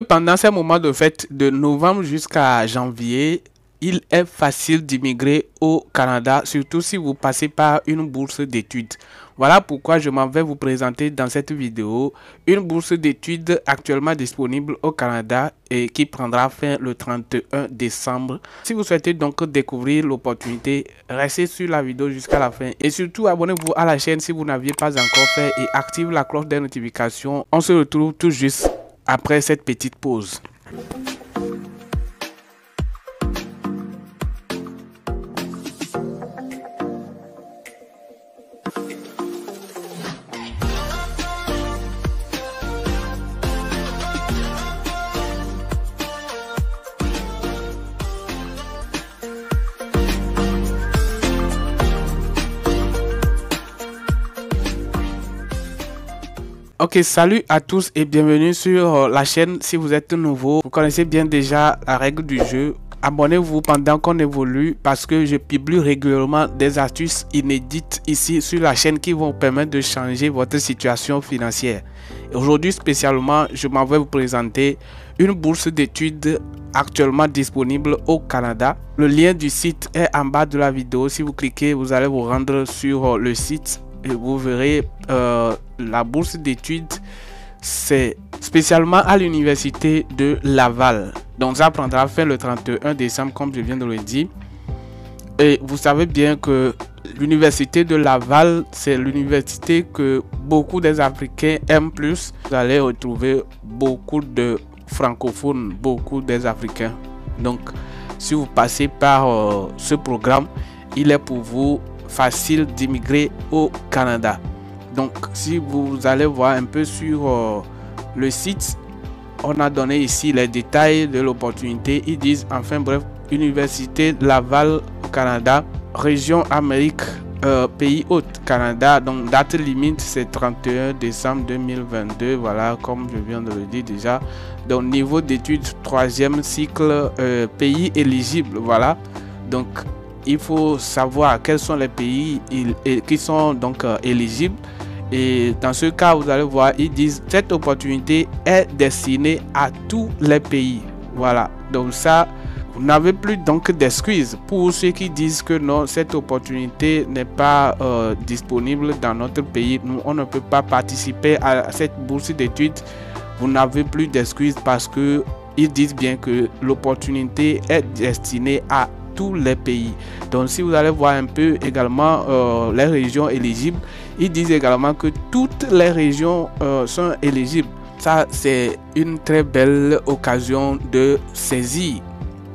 Pendant ces moments de fête de novembre jusqu'à janvier, il est facile d'immigrer au Canada, surtout si vous passez par une bourse d'études. Voilà pourquoi je m'en vais vous présenter dans cette vidéo une bourse d'études actuellement disponible au Canada et qui prendra fin le 31 décembre. Si vous souhaitez donc découvrir l'opportunité, restez sur la vidéo jusqu'à la fin et surtout abonnez-vous à la chaîne si vous n'aviez pas encore fait et activez la cloche des notifications. On se retrouve tout juste après cette petite pause. Ok, salut à tous et bienvenue sur la chaîne. Si vous êtes nouveau, vous connaissez bien déjà la règle du jeu. Abonnez-vous pendant qu'on évolue parce que je publie régulièrement des astuces inédites ici sur la chaîne qui vont vous permettre de changer votre situation financière. Aujourd'hui spécialement, je m'en vais vous présenter une bourse d'études actuellement disponible au Canada. Le lien du site est en bas de la vidéo. Si vous cliquez, vous allez vous rendre sur le site et vous verrez la bourse d'études. C'est spécialement à l'université de Laval. Donc ça prendra fin le 31 décembre comme je viens de le dire. Et vous savez bien que l'université de Laval, c'est l'université que beaucoup des Africains aiment plus. Vous allez retrouver beaucoup de francophones, beaucoup des Africains. Donc si vous passez par ce programme, il est pour vous facile d'immigrer au Canada. Donc si vous allez voir un peu sur le site, on a donné ici les détails de l'opportunité. Ils disent enfin bref, Université Laval au Canada, région Amérique, pays hôte Canada. Donc date limite c'est 31 décembre 2022. Voilà, comme je viens de le dire déjà. Donc niveau d'études 3e cycle, pays éligible. Voilà, donc il faut savoir quels sont les pays qui sont donc éligibles. Et dans ce cas, vous allez voir, ils disent cette opportunité est destinée à tous les pays. Voilà, donc ça, vous n'avez plus donc d'excuses pour ceux qui disent que non, cette opportunité n'est pas disponible dans notre pays. Nous, on ne peut pas participer à cette bourse d'études. Vous n'avez plus d'excuses parce que ils disent bien que l'opportunité est destinée à tous les pays. Donc si vous allez voir un peu également les régions éligibles, ils disent également que toutes les régions sont éligibles. Ça c'est une très belle occasion de saisir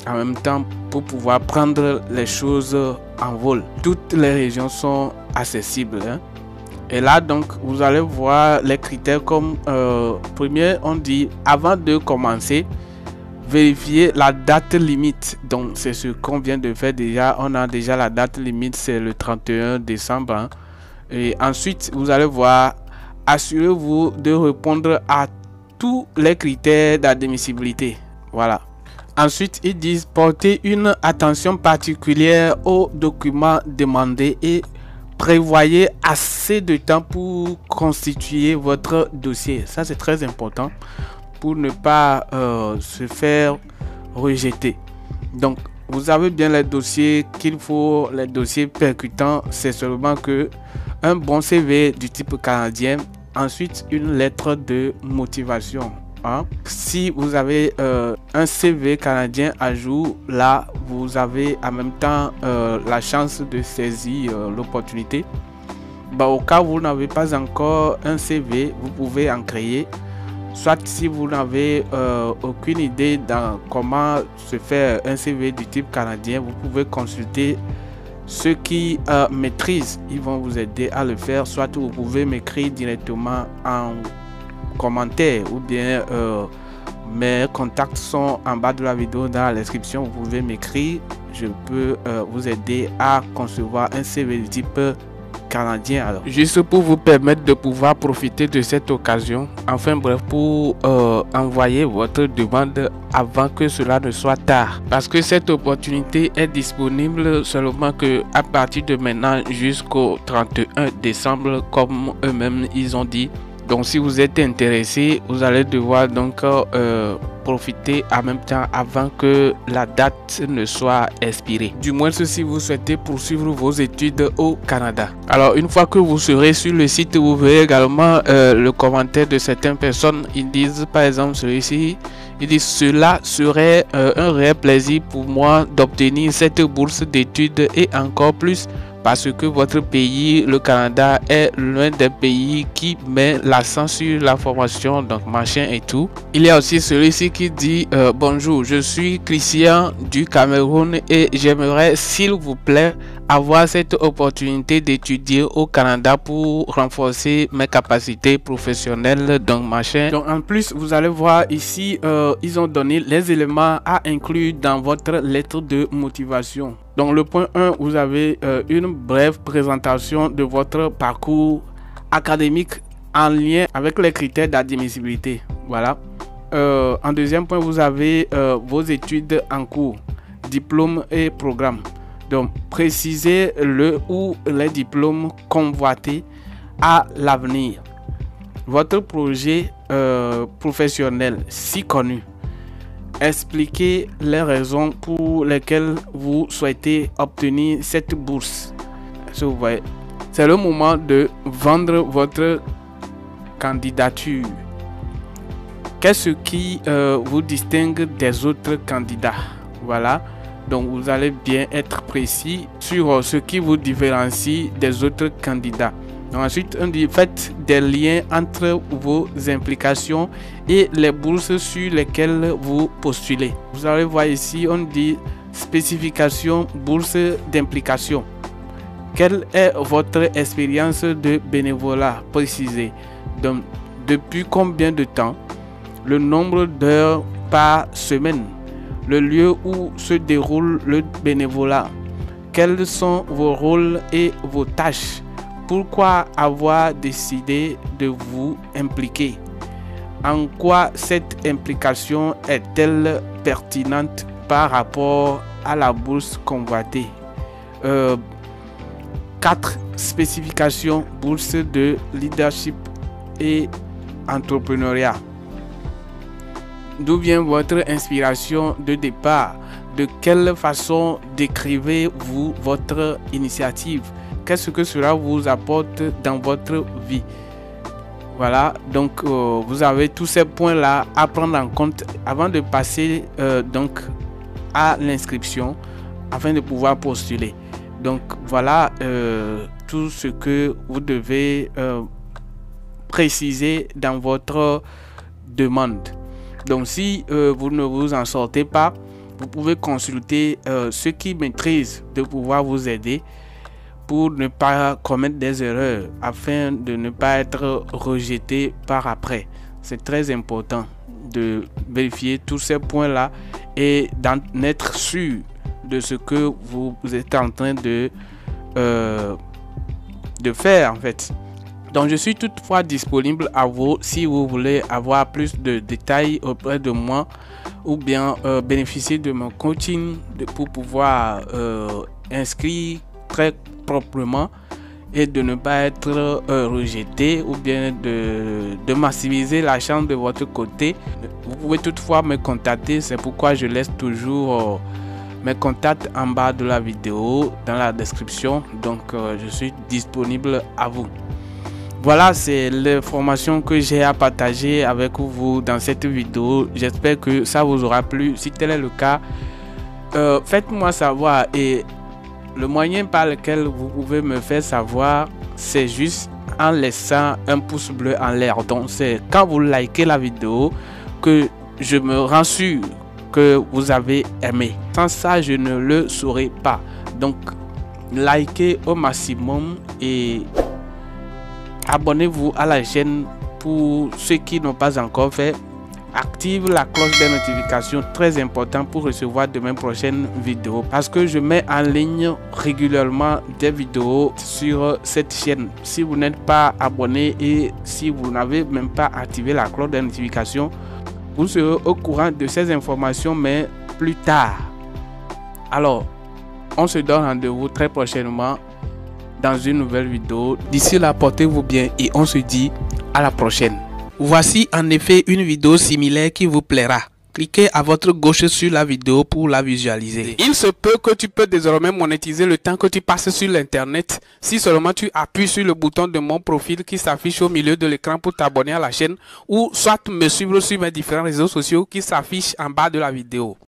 en même temps pour pouvoir prendre les choses en vol. Toutes les régions sont accessibles, hein. Et là donc vous allez voir les critères comme premier on dit avant de commencer, vérifier la date limite. Donc c'est ce qu'on vient de faire déjà. On a déjà la date limite, c'est le 31 décembre, hein. Et ensuite vous allez voir, assurez-vous de répondre à tous les critères d'admissibilité. Voilà. Ensuite ils disent porter une attention particulière aux documents demandés et prévoyez assez de temps pour constituer votre dossier. Ça c'est très important pour ne pas se faire rejeter. Donc vous avez bien les dossiers qu'il faut, les dossiers percutants. C'est seulement que un bon CV du type canadien, ensuite une lettre de motivation, hein. Si vous avez un CV canadien à jour, là vous avez en même temps la chance de saisir l'opportunité. Au cas où vous n'avez pas encore un CV, vous pouvez en créer. Soit si vous n'avez aucune idée dans comment se faire un CV du type canadien, vous pouvez consulter ceux qui maîtrisent. Ils vont vous aider à le faire. Soit vous pouvez m'écrire directement en commentaire ou bien mes contacts sont en bas de la vidéo dans la description. Vous pouvez m'écrire. Je peux vous aider à concevoir un CV du type canadien. Alors, juste pour vous permettre de pouvoir profiter de cette occasion, enfin bref, pour envoyer votre demande avant que cela ne soit tard, parce que cette opportunité est disponible seulement que à partir de maintenant jusqu'au 31 décembre comme eux-mêmes ils ont dit. Donc si vous êtes intéressé, vous allez devoir donc profiter en même temps avant que la date ne soit expirée. Du moins si vous souhaitez poursuivre vos études au Canada. Alors une fois que vous serez sur le site, vous verrez également le commentaire de certaines personnes. Ils disent par exemple celui-ci, il dit cela serait un réel plaisir pour moi d'obtenir cette bourse d'études et encore plus parce que votre pays, le Canada, est l'un des pays qui met l'accent sur la formation, donc machin et tout. Il y a aussi celui-ci qui dit bonjour, je suis Christian du Cameroun et j'aimerais s'il vous plaît avoir cette opportunité d'étudier au Canada pour renforcer mes capacités professionnelles, donc machin. Donc en plus, vous allez voir ici, ils ont donné les éléments à inclure dans votre lettre de motivation. Donc le point 1, vous avez une brève présentation de votre parcours académique en lien avec les critères d'admissibilité. Voilà. En deuxième point, vous avez vos études en cours, diplômes et programmes. Donc précisez le ou les diplômes convoités à l'avenir. Votre projet professionnel si connu. Expliquez les raisons pour lesquelles vous souhaitez obtenir cette bourse. C'est le moment de vendre votre candidature. Qu'est-ce qui vous distingue des autres candidats? Voilà. Donc vous allez bien être précis sur ce qui vous différencie des autres candidats. Ensuite, on dit faites des liens entre vos implications et les bourses sur lesquelles vous postulez. Vous allez voir ici, on dit spécification bourse d'implication. Quelle est votre expérience de bénévolat? Précisez. Donc, depuis combien de temps? Le nombre d'heures par semaine? Le lieu où se déroule le bénévolat? Quels sont vos rôles et vos tâches? Pourquoi avoir décidé de vous impliquer? En quoi cette implication est-elle pertinente par rapport à la bourse convoitée? 4 spécifications bourse de leadership et entrepreneuriat. D'où vient votre inspiration de départ? De quelle façon décrivez-vous votre initiative? Qu'est-ce que cela vous apporte dans votre vie? Voilà, donc vous avez tous ces points-là à prendre en compte avant de passer donc à l'inscription afin de pouvoir postuler. Donc voilà tout ce que vous devez préciser dans votre demande. Donc si vous ne vous en sortez pas, vous pouvez consulter ceux qui maîtrisent de pouvoir vous aider pour ne pas commettre des erreurs afin de ne pas être rejeté par après. C'est très important de vérifier tous ces points-là et d'en être sûr de ce que vous êtes en train de faire en fait. Donc je suis toutefois disponible à vous si vous voulez avoir plus de détails auprès de moi ou bien bénéficier de mon coaching pour pouvoir inscrire très proprement et de ne pas être rejeté ou bien de maximiser la chance de votre côté. Vous pouvez toutefois me contacter, c'est pourquoi je laisse toujours mes contacts en bas de la vidéo dans la description. Donc je suis disponible à vous. Voilà, c'est l'information que j'ai à partager avec vous dans cette vidéo. J'espère que ça vous aura plu. Si tel est le cas, faites-moi savoir, et le moyen par lequel vous pouvez me faire savoir, c'est juste en laissant un pouce bleu en l'air. Donc c'est quand vous likez la vidéo que je me rends sûr que vous avez aimé. Sans ça, je ne le saurais pas. Donc likez au maximum et abonnez-vous à la chaîne pour ceux qui n'ont pas encore fait. Active la cloche des notifications, très important pour recevoir de mes prochaines vidéos, parce que je mets en ligne régulièrement des vidéos sur cette chaîne. Si vous n'êtes pas abonné et si vous n'avez même pas activé la cloche des notifications, vous serez au courant de ces informations, mais plus tard. Alors, on se donne rendez-vous très prochainement dans une nouvelle vidéo. D'ici là, portez-vous bien et on se dit à la prochaine. Voici en effet une vidéo similaire qui vous plaira. Cliquez à votre gauche sur la vidéo pour la visualiser. Il se peut que tu peux désormais monétiser le temps que tu passes sur l'internet si seulement tu appuies sur le bouton de mon profil qui s'affiche au milieu de l'écran pour t'abonner à la chaîne ou soit me suivre sur mes différents réseaux sociaux qui s'affichent en bas de la vidéo.